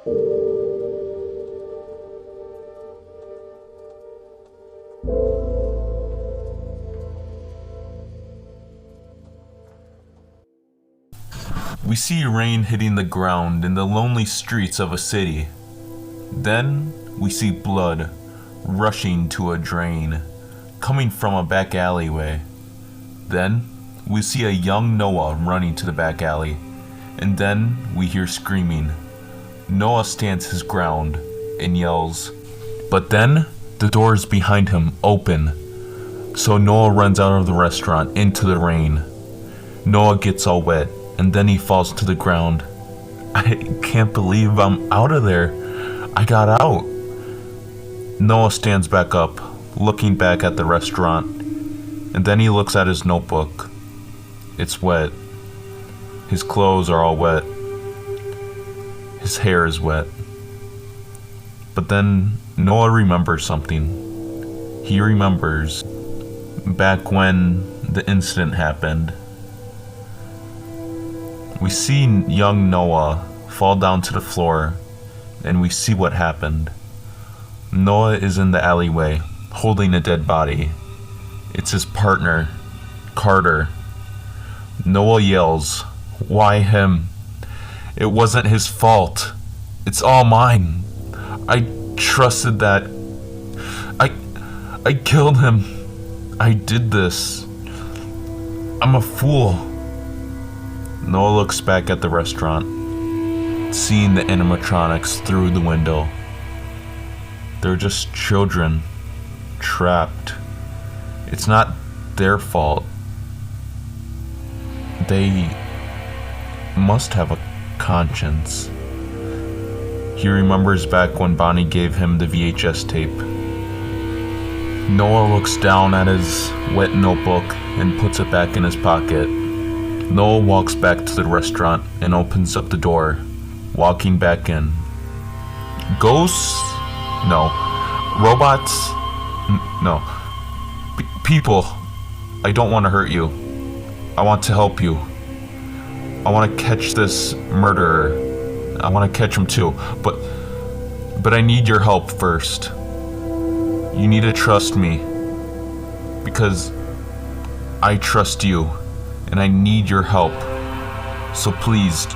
We see rain hitting the ground in the lonely streets of a city. Then we see blood rushing to a drain, coming from a back alleyway. Then we see a young Noah running to the back alley, and then we hear screaming. Noah stands his ground and yells, but then the doors behind him open, so Noah runs out of the restaurant into the rain. Noah gets all wet, and then he falls to the ground. I can't believe I'm out of there. I got out. Noah stands back up, looking back at the restaurant, and then he looks at his notebook. It's wet. His clothes are all wet. His hair is wet. But then Noah remembers something. He remembers back when the incident happened. We see young Noah fall down to the floor, and we see what happened. Noah is in the alleyway, holding a dead body. It's his partner, Carter. Noah yells, "Why him? It wasn't his fault. It's all mine. I trusted that. I killed him. I did this. I'm a fool." Noah looks back at the restaurant, seeing the animatronics through the window. They're just children, trapped. It's not their fault. They must have a conscience. He remembers back when Bonnie gave him the VHS tape. Noah looks down at his wet notebook and puts it back in his pocket. Noah walks back to the restaurant and opens up the door, walking back in. Ghosts? No. Robots? No. People. I don't want to hurt you. I want to help you. I want to catch this murderer. I want to catch him too. But I need your help first. You need to trust me. Because I trust you. And I need your help. So please,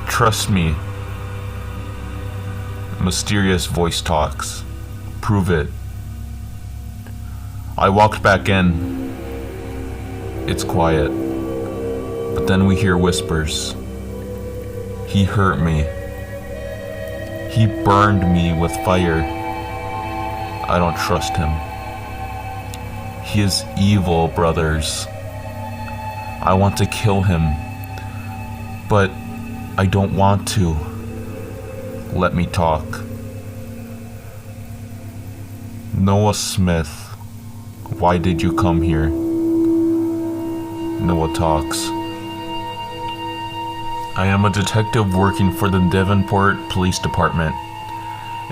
trust me. A mysterious voice talks. Prove it. I walked back in. It's quiet. But then we hear whispers. He hurt me. He burned me with fire. I don't trust him. He is evil, brothers. I want to kill him, but I don't want to. Let me talk. Noah Smith, why did you come here? Noah talks. I am a detective working for the Devonport Police Department,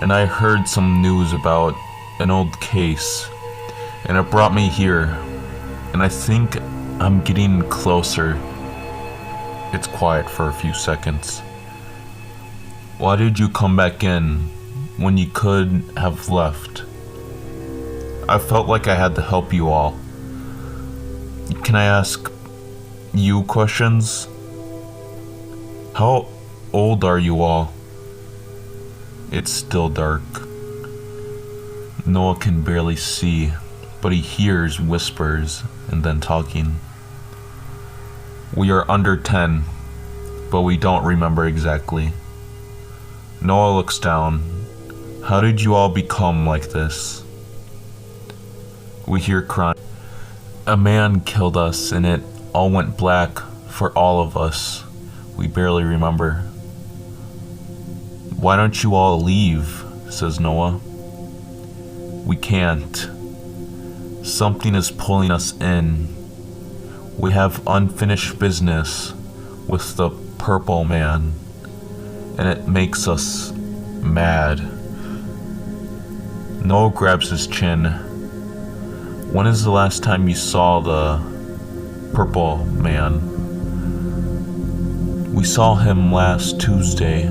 and I heard some news about an old case, and it brought me here, and I think I'm getting closer. It's quiet for a few seconds. Why did you come back in when you could have left? I felt like I had to help you all. Can I ask you questions? How old are you all? It's still dark. Noah can barely see, but he hears whispers and then talking. We are under 10, but we don't remember exactly. Noah looks down. How did you all become like this? We hear crying. A man killed us and it all went black for all of us. We barely remember. Why don't you all leave? Says Noah. We can't. Something is pulling us in. We have unfinished business with the purple man, and it makes us mad. Noah grabs his chin. When is the last time you saw the purple man? We saw him last Tuesday.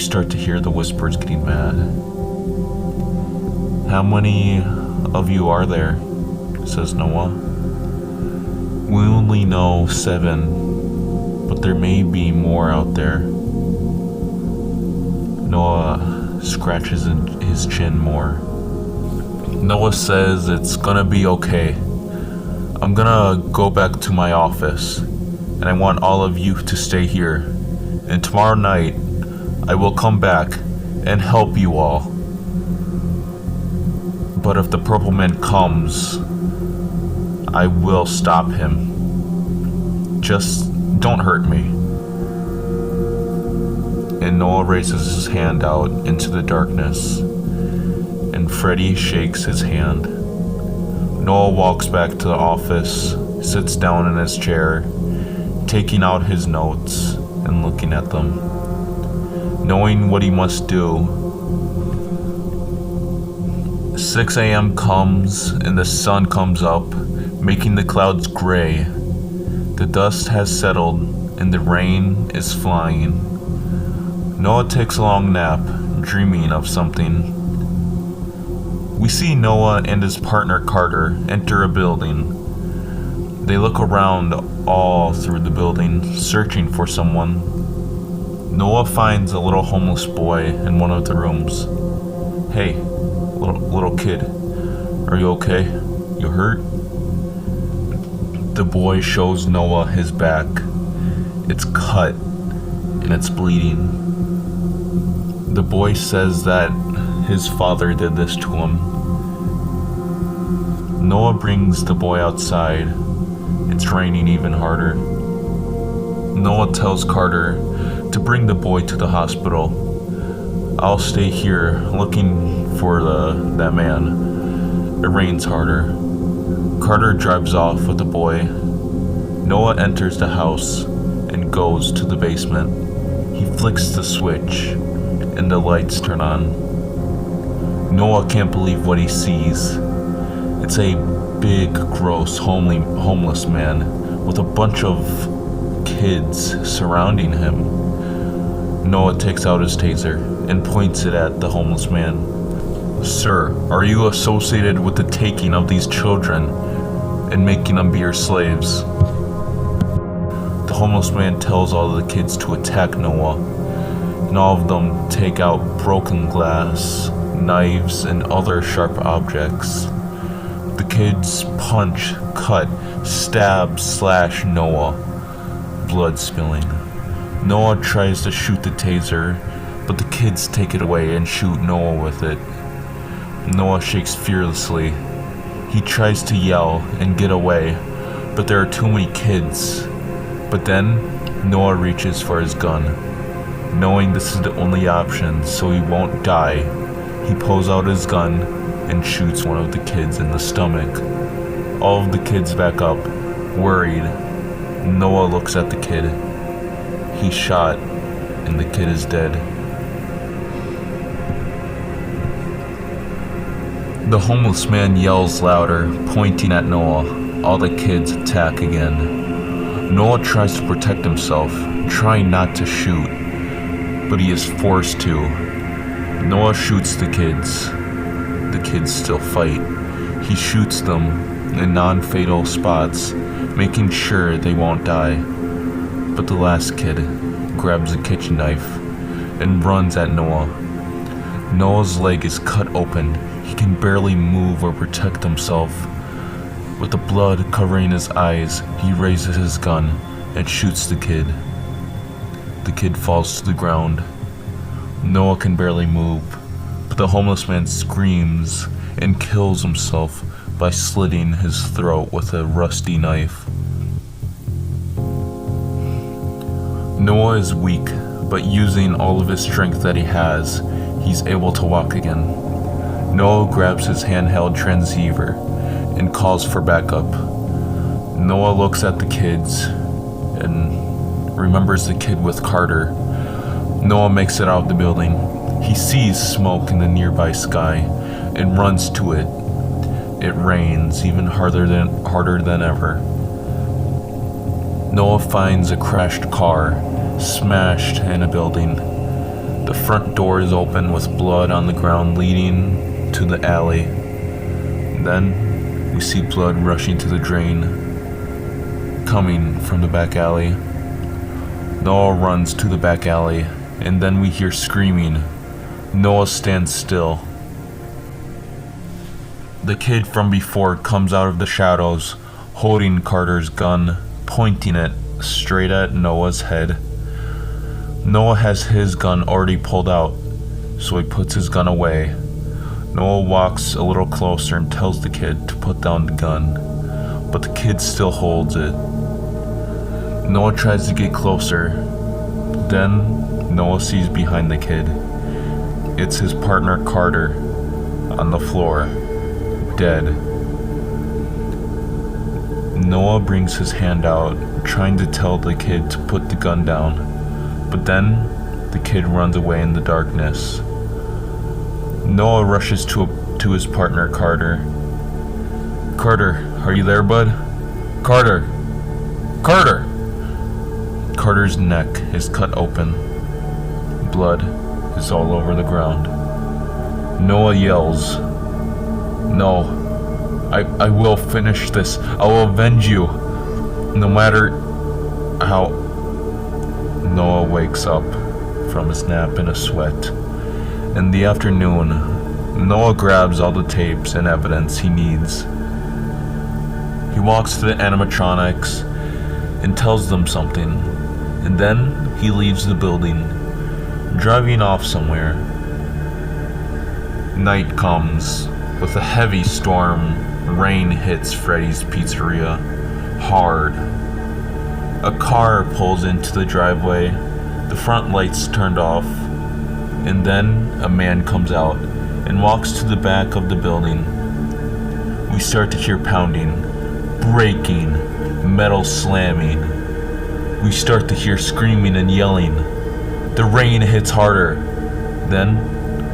start to hear the whispers getting mad. "How many of you are there?" says Noah. "We only know 7, but there may be more out there." Noah scratches his chin more. Noah says it's gonna be okay. "I'm gonna go back to my office, and I want all of you to stay here. And tomorrow night, I will come back and help you all. But if the purple man comes, I will stop him. Just don't hurt me." And Noah raises his hand out into the darkness, and Freddy shakes his hand. Noah walks back to the office, sits down in his chair, taking out his notes and looking at them, knowing what he must do. 6 a.m. comes and the sun comes up, making the clouds gray. The dust has settled and the rain is flying. Noah takes a long nap, dreaming of something. We see Noah and his partner Carter enter a building. They look around all through the building, searching for someone. Noah finds a little homeless boy in one of the rooms. "Hey, little kid, are you okay? You hurt?" The boy shows Noah his back. It's cut and it's bleeding. The boy says that his father did this to him. Noah brings the boy outside. It's raining even harder. Noah tells Carter to bring the boy to the hospital. "I'll stay here looking for that man. It rains harder." Carter drives off with the boy. Noah enters the house and goes to the basement. He flicks the switch and the lights turn on. Noah can't believe what he sees. It's a big, gross, homeless man with a bunch of kids surrounding him. Noah takes out his taser and points it at the homeless man. "Sir, are you associated with the taking of these children and making them be your slaves?" The homeless man tells all the kids to attack Noah, and all of them take out broken glass, knives, and other sharp objects. The kids punch, cut, stab, slash Noah, blood spilling. Noah tries to shoot the taser, but the kids take it away and shoot Noah with it. Noah shakes fearlessly. He tries to yell and get away, but there are too many kids. But then, Noah reaches for his gun. Knowing this is the only option so he won't die, he pulls out his gun and shoots one of the kids in the stomach. All of the kids back up, worried. Noah looks at the kid. He's shot, and the kid is dead. The homeless man yells louder, pointing at Noah. All the kids attack again. Noah tries to protect himself, trying not to shoot, but he is forced to. Noah shoots the kids. The kids still fight. He shoots them in non-fatal spots, making sure they won't die. But the last kid grabs a kitchen knife and runs at Noah. Noah's leg is cut open. He can barely move or protect himself. With the blood covering his eyes, he raises his gun and shoots the kid. The kid falls to the ground. Noah can barely move, but the homeless man screams and kills himself by slitting his throat with a rusty knife. Noah is weak, but using all of his strength that he has, he's able to walk again. Noah grabs his handheld transceiver and calls for backup. Noah looks at the kids and remembers the kid with Carter. Noah makes it out of the building. He sees smoke in the nearby sky and runs to it. It rains even harder than ever. Noah finds a crashed car smashed in a building. The front door is open with blood on the ground leading to the alley. Then we see blood rushing to the drain, coming from the back alley. Noah runs to the back alley, and then we hear screaming. Noah stands still. The kid from before comes out of the shadows, holding Carter's gun, pointing it straight at Noah's head. Noah has his gun already pulled out, so he puts his gun away. Noah walks a little closer and tells the kid to put down the gun, but the kid still holds it. Noah tries to get closer. Then Noah sees behind the kid. It's his partner Carter on the floor, dead. Noah brings his hand out, trying to tell the kid to put the gun down, but then the kid runs away in the darkness. Noah rushes to his partner Carter. Carter, are you there, bud? Carter! Carter! Carter's neck is cut open. Blood is all over the ground. Noah yells, "No, I will finish this. I will avenge you, no matter how." Noah wakes up from his nap in a sweat. In the afternoon, Noah grabs all the tapes and evidence he needs. He walks to the animatronics and tells them something, and then he leaves the building, driving off somewhere. Night comes. With a heavy storm, rain hits Freddy's pizzeria hard. A car pulls into the driveway, the front lights turned off, and then a man comes out and walks to the back of the building. We start to hear pounding, breaking, metal slamming. We start to hear screaming and yelling. The rain hits harder. Then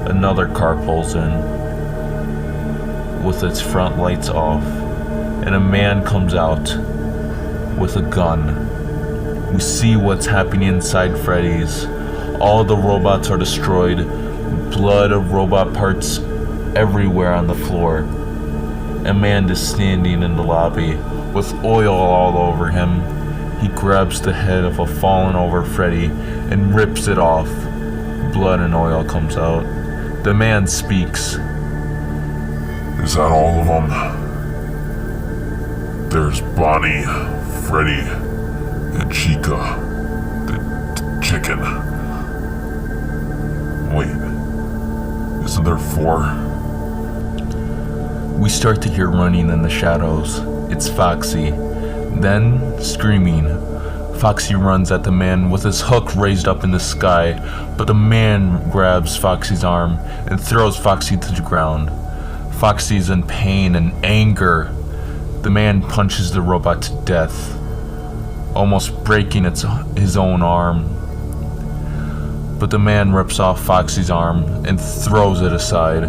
another car pulls in with its front lights off, and a man comes out with a gun. We see what's happening inside Freddy's. All the robots are destroyed, blood of robot parts everywhere on the floor. A man is standing in the lobby with oil all over him. He grabs the head of a fallen over Freddy and rips it off. Blood and oil comes out. The man speaks. Is that all of them? There's Bonnie, Freddy, and Chica, the chicken. Wait, isn't there 4? We start to hear running in the shadows. It's Foxy. Then, screaming, Foxy runs at the man with his hook raised up in the sky, but the man grabs Foxy's arm and throws Foxy to the ground. Foxy's in pain and anger. The man punches the robot to death, almost breaking his own arm. But the man rips off Foxy's arm and throws it aside.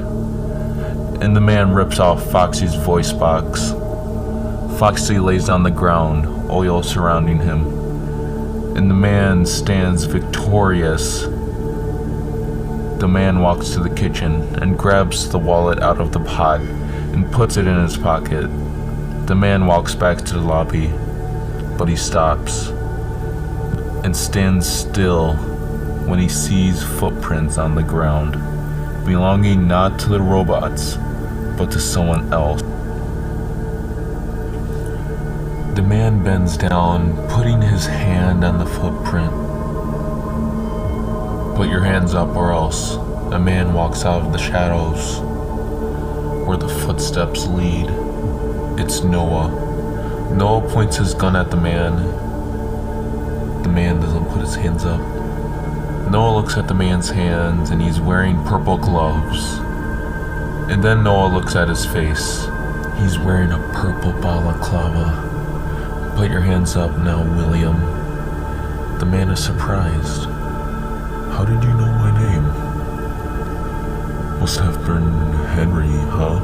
And the man rips off Foxy's voice box. Foxy lays on the ground, oil surrounding him. And the man stands victorious. The man walks to the kitchen and grabs the wallet out of the pot and puts it in his pocket. The man walks back to the lobby, but he stops and stands still when he sees footprints on the ground, belonging not to the robots, but to someone else. The man bends down, putting his hand on the footprint. Put your hands up or else. A man walks out of the shadows where the footsteps lead. It's Noah. Noah points his gun at the man. The man doesn't put his hands up. Noah looks at the man's hands and he's wearing purple gloves. And then Noah looks at his face. He's wearing a purple balaclava. Put your hands up now, William. The man is surprised. How did you know my name? Must have been Henry, huh?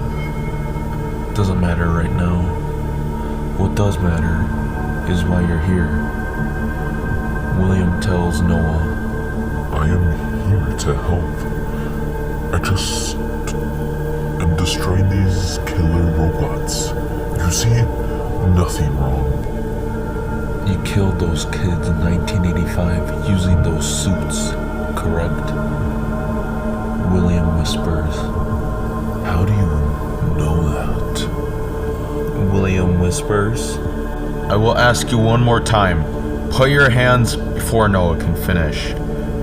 Doesn't matter right now. What does matter is why you're here. William tells Noah, I am here to help. I just am destroying these killer robots. You see, nothing wrong. You killed those kids in 1985 using those suits, correct? William whispers. How do you know that? William whispers. I will ask you one more time. Put your hands before Noah can finish.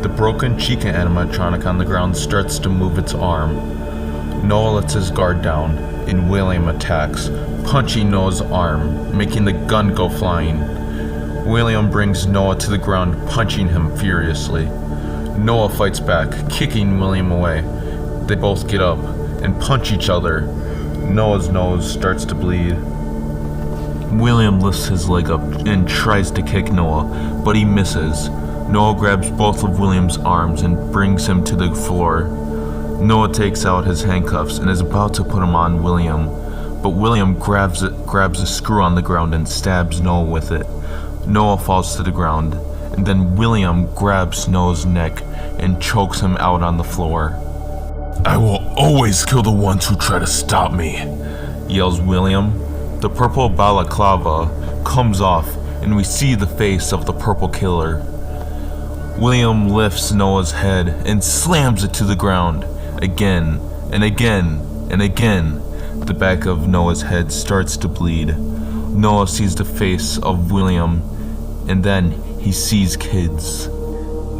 The broken Chica animatronic on the ground starts to move its arm. Noah lets his guard down, and William attacks, punching Noah's arm, making the gun go flying. William brings Noah to the ground, punching him furiously. Noah fights back, kicking William away. They both get up and punch each other. Noah's nose starts to bleed. William lifts his leg up and tries to kick Noah, but he misses. Noah grabs both of William's arms and brings him to the floor. Noah takes out his handcuffs and is about to put them on William, but William grabs a screw on the ground and stabs Noah with it. Noah falls to the ground, and then William grabs Noah's neck and chokes him out on the floor. I will always kill the ones who try to stop me, yells William. The purple balaclava comes off, and we see the face of the purple killer. William lifts Noah's head and slams it to the ground. Again and again and again. The back of Noah's head starts to bleed. Noah sees the face of William, and then he sees kids.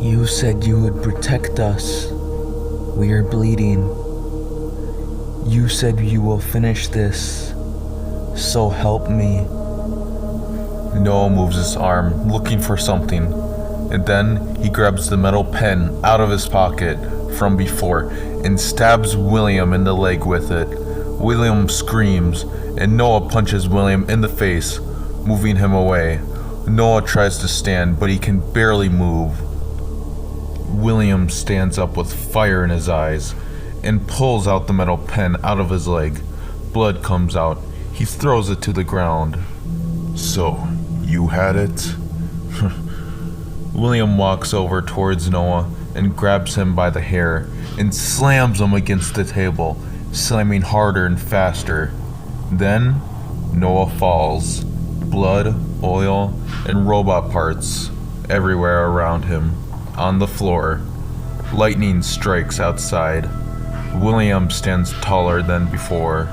You said you would protect us. We are bleeding. You said you will finish this. So help me. Noah moves his arm, looking for something, and then he grabs the metal pen out of his pocket from before and stabs William in the leg with it. William screams, and Noah punches William in the face, moving him away. Noah tries to stand, but he can barely move. William stands up with fire in his eyes and pulls out the metal pen out of his leg. Blood comes out. He throws it to the ground. So, you had it? William walks over towards Noah and grabs him by the hair and slams him against the table, slamming harder and faster. Then, Noah falls. Blood, oil, and robot parts everywhere around him, on the floor. Lightning strikes outside. William stands taller than before.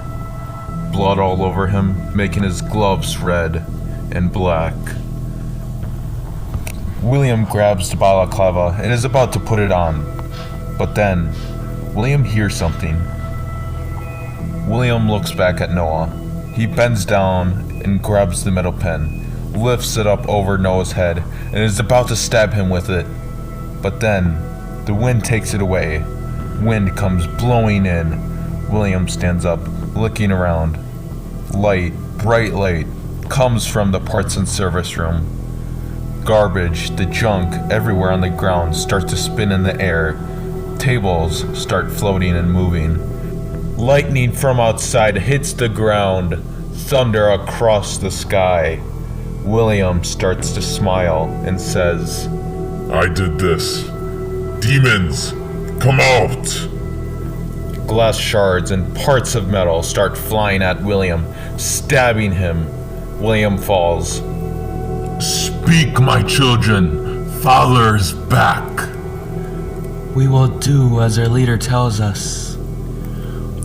Blood all over him, making his gloves red and black. William grabs the balaclava and is about to put it on. But then, William hears something. William looks back at Noah. He bends down and grabs the metal pen, lifts it up over Noah's head, and is about to stab him with it. But then, the wind takes it away. Wind comes blowing in. William stands up, looking around. Light, bright light, comes from the parts and service room. Garbage, the junk everywhere on the ground starts to spin in the air. Tables start floating and moving. Lightning from outside hits the ground. Thunder across the sky. William starts to smile and says, I did this. Demons, come out! Glass shards and parts of metal start flying at William, stabbing him. William falls. Speak, my children. Father is back. We will do as our leader tells us.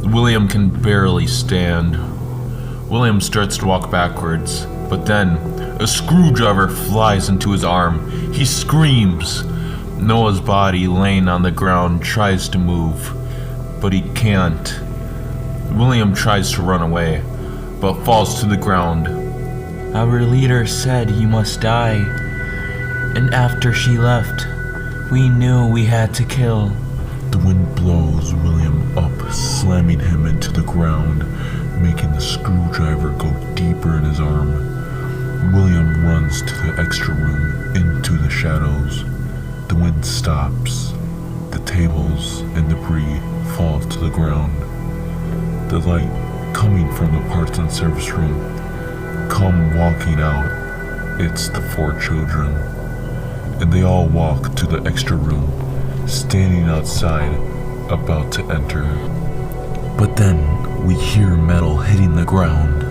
William can barely stand. William starts to walk backwards, but then a screwdriver flies into his arm. He screams. Noah's body laying on the ground tries to move, but he can't. William tries to run away, but falls to the ground. Our leader said you must die. And after she left, we knew we had to kill. The wind blows William up, slamming him into the ground, making the screwdriver go deeper in his arm. William runs to the extra room, into the shadows. The wind stops. The tables and debris fall to the ground. The light coming from the parts and service room come walking out. It's the 4 children. And they all walk to the extra room, standing outside, about to enter. But then we hear metal hitting the ground.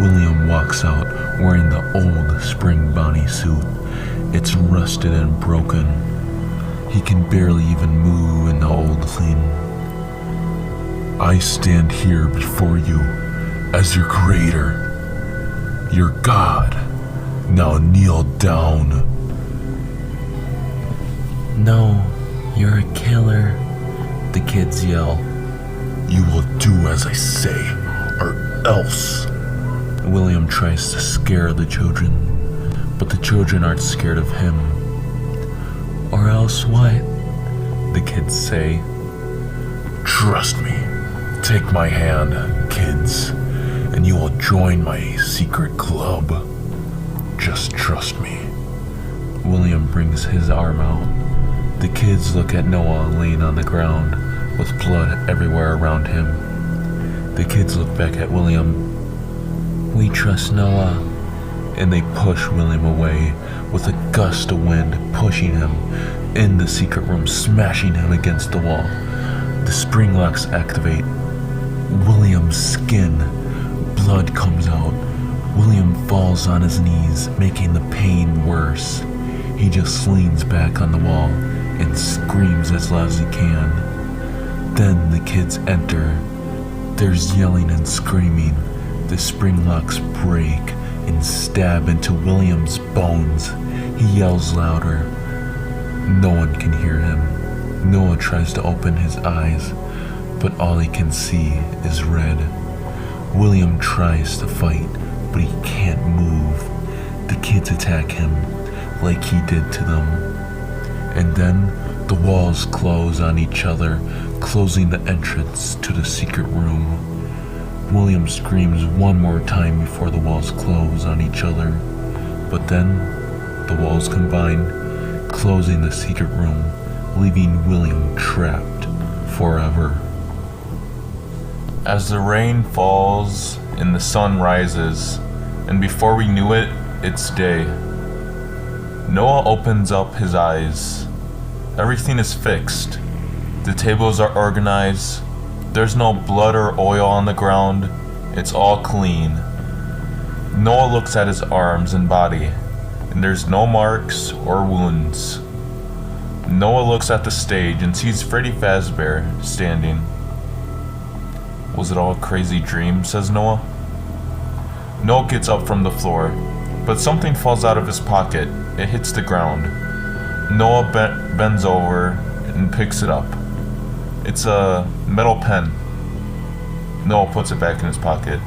William walks out wearing the old spring Bonnie suit. It's rusted and broken. He can barely even move in the old thing. I stand here before you as your creator, your God. Now kneel down. No, you're a killer, the kids yell. You will do as I say, or else. William tries to scare the children, but the children aren't scared of him. Or else what? The kids say. Trust me. Take my hand, kids, and you will join my secret club. Just trust me. William brings his arm out. The kids look at Noah laying on the ground with blood everywhere around him. The kids look back at William. We trust Noah. And they push William away with a gust of wind, pushing him in the secret room, smashing him against the wall. The spring locks activate. William's skin, blood comes out. William falls on his knees, making the pain worse. He just leans back on the wall and screams as loud as he can. Then the kids enter. There's yelling and screaming. The spring locks break and stab into William's bones. He yells louder. No one can hear him. Noah tries to open his eyes, but all he can see is red. William tries to fight, but he can't move. The kids attack him like he did to them. And then the walls close on each other, closing the entrance to the secret room. William screams one more time before the walls close on each other, but then the walls combine, closing the secret room, leaving William trapped forever. As the rain falls and the sun rises, and before we knew it, it's day. Noah opens up his eyes. Everything is fixed. The tables are organized. There's no blood or oil on the ground. It's all clean. Noah looks at his arms and body, and there's no marks or wounds. Noah looks at the stage and sees Freddy Fazbear standing. Was it all a crazy dream, says Noah. Noah gets up from the floor, but something falls out of his pocket. It hits the ground. Noah bends over and picks it up. It's a metal pen. Noah puts it back in his pocket.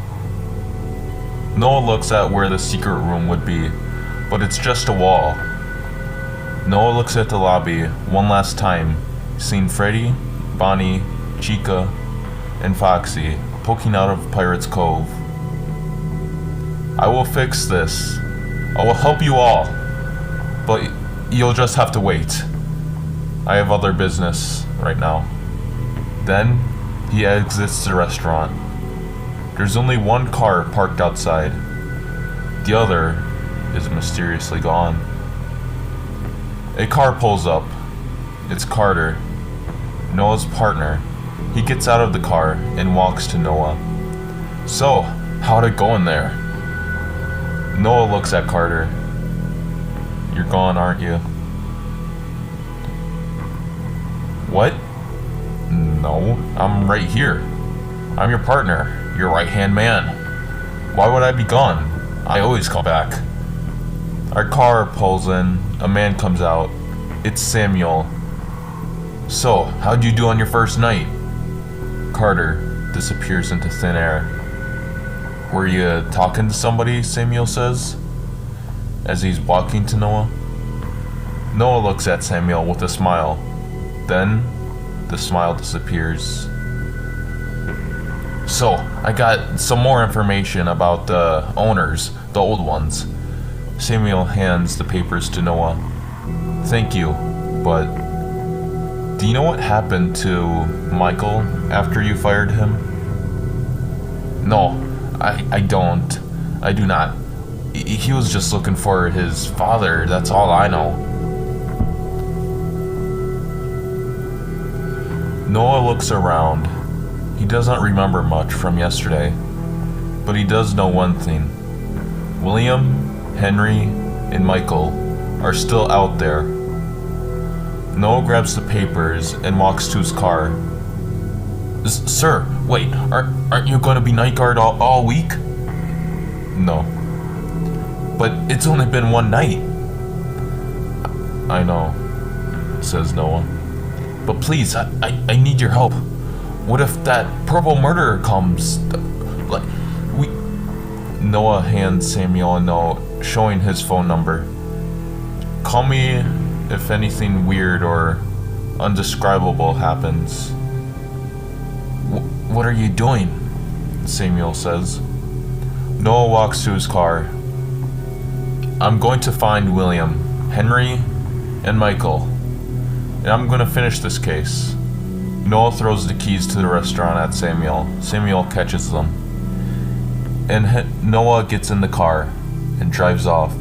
Noah looks at where the secret room would be, but it's just a wall. Noah looks at the lobby one last time, seeing Freddy, Bonnie, Chica, and Foxy poking out of Pirate's Cove. I will fix this. I will help you all, but you'll just have to wait. I have other business right now. Then he exits the restaurant. There's only one car parked outside. The other is mysteriously gone. A car pulls up. It's Carter, Noah's partner. He gets out of the car and walks to Noah. So, how'd it go in there? Noah looks at Carter. You're gone, aren't you? What? No, I'm right here. I'm your partner, your right-hand man. Why would I be gone? I always come back. Our car pulls in. A man comes out. It's Samuel. So, how'd you do on your first night? Carter disappears into thin air. Were you talking to somebody? Samuel says, as he's walking to Noah. Noah looks at Samuel with a smile. Then, the smile disappears. So, I got some more information about the owners, the old ones. Samuel hands the papers to Noah. Thank you, but do you know what happened to Michael after you fired him? No, I don't. I do not. He was just looking for his father, that's all I know. Noah looks around. He doesn't remember much from yesterday, but he does know one thing. William, Henry, and Michael are still out there. Noah grabs the papers and walks to his car. Sir, wait, aren't you going to be night guard all week? No. But it's only been one night. I know, says Noah. But please, I need your help. What if that purple murderer comes? Noah hands Samuel a note showing his phone number. Call me if anything weird or undescribable happens. What are you doing? Samuel says. Noah walks to his car. I'm going to find William, Henry, and Michael, and I'm going to finish this case. Noah throws the keys to the restaurant at Samuel. Samuel catches them. And Noah gets in the car and drives off.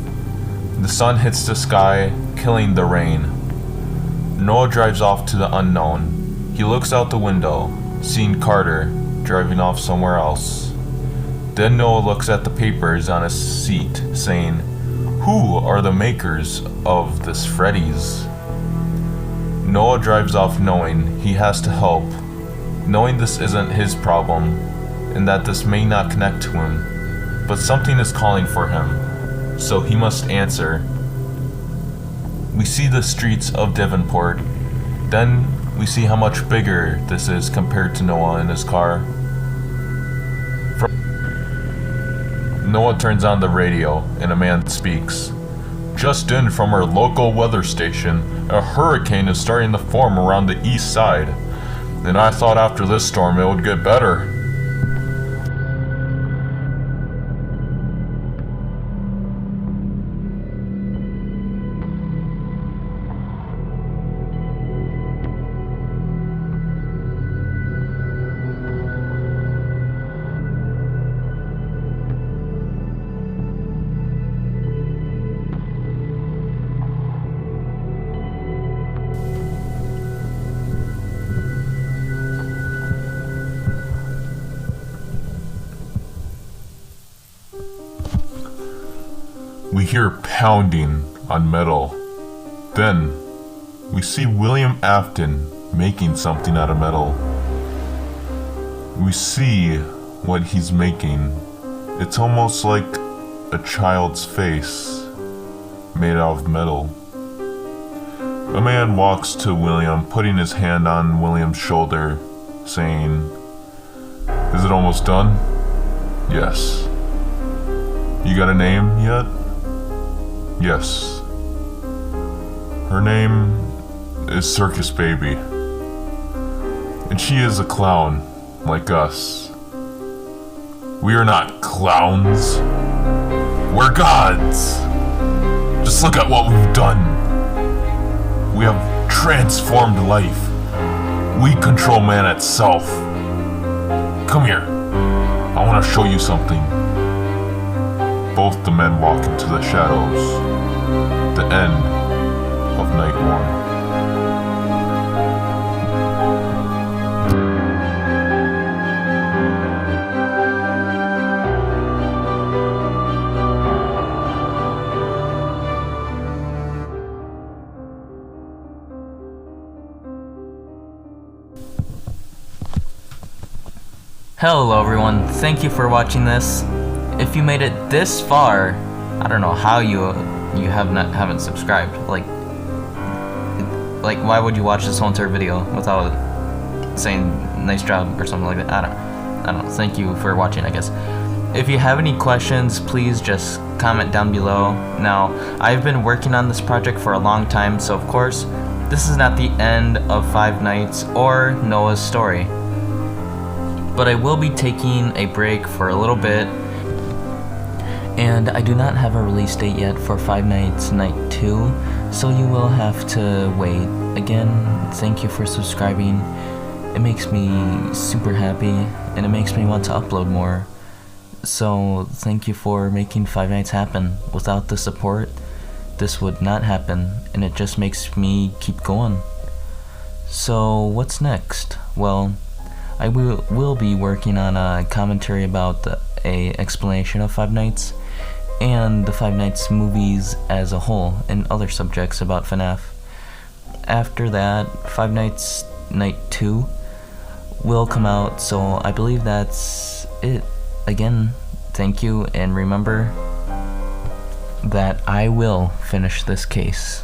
The sun hits the sky, killing the rain. Noah drives off to the unknown. He looks out the window, seeing Carter driving off somewhere else. Then Noah looks at the papers on his seat, saying, "Who are the makers of this Freddy's?" Noah drives off knowing he has to help, knowing this isn't his problem, and that this may not connect to him, but something is calling for him, so he must answer. We see the streets of Devonport, then we see how much bigger this is compared to Noah in his car. Noah turns on the radio, and a man speaks. Just in from our local weather station, a hurricane is starting to form around the east side, and I thought after this storm it would get better. We hear pounding on metal. Then, we see William Afton making something out of metal. We see what he's making. It's almost like a child's face made out of metal. A man walks to William, putting his hand on William's shoulder, saying, "Is it almost done?" "Yes." "You got a name yet?" "Yes. Her name is Circus Baby. And she is a clown, like us. We are not clowns. We're gods. Just look at what we've done. We have transformed life. We control man itself. Come here. I want to show you something." Both the men walk into the shadows. The end of Night 1. Hello everyone, thank you for watching this. If you made it this far, I don't know how you haven't subscribed. Like why would you watch this whole entire video without saying nice job or something like that? I don't know. Thank you for watching, I guess. If you have any questions, please just comment down below. Now, I've been working on this project for a long time, so of course, this is not the end of Five Nights or Noah's story. But I will be taking a break for a little bit, and I do not have a release date yet for Five Nights Night 2, so you will have to wait. Again, thank you for subscribing. It makes me super happy, and it makes me want to upload more. So thank you for making Five Nights happen. Without the support, this would not happen, and it just makes me keep going. So what's next? Well, I will be working on a commentary about a explanation of Five Nights and the Five Nights movies as a whole and other subjects about FNAF. After that, Five Nights Night 2 will come out, so I believe that's it. Again, thank you, and remember that I will finish this case.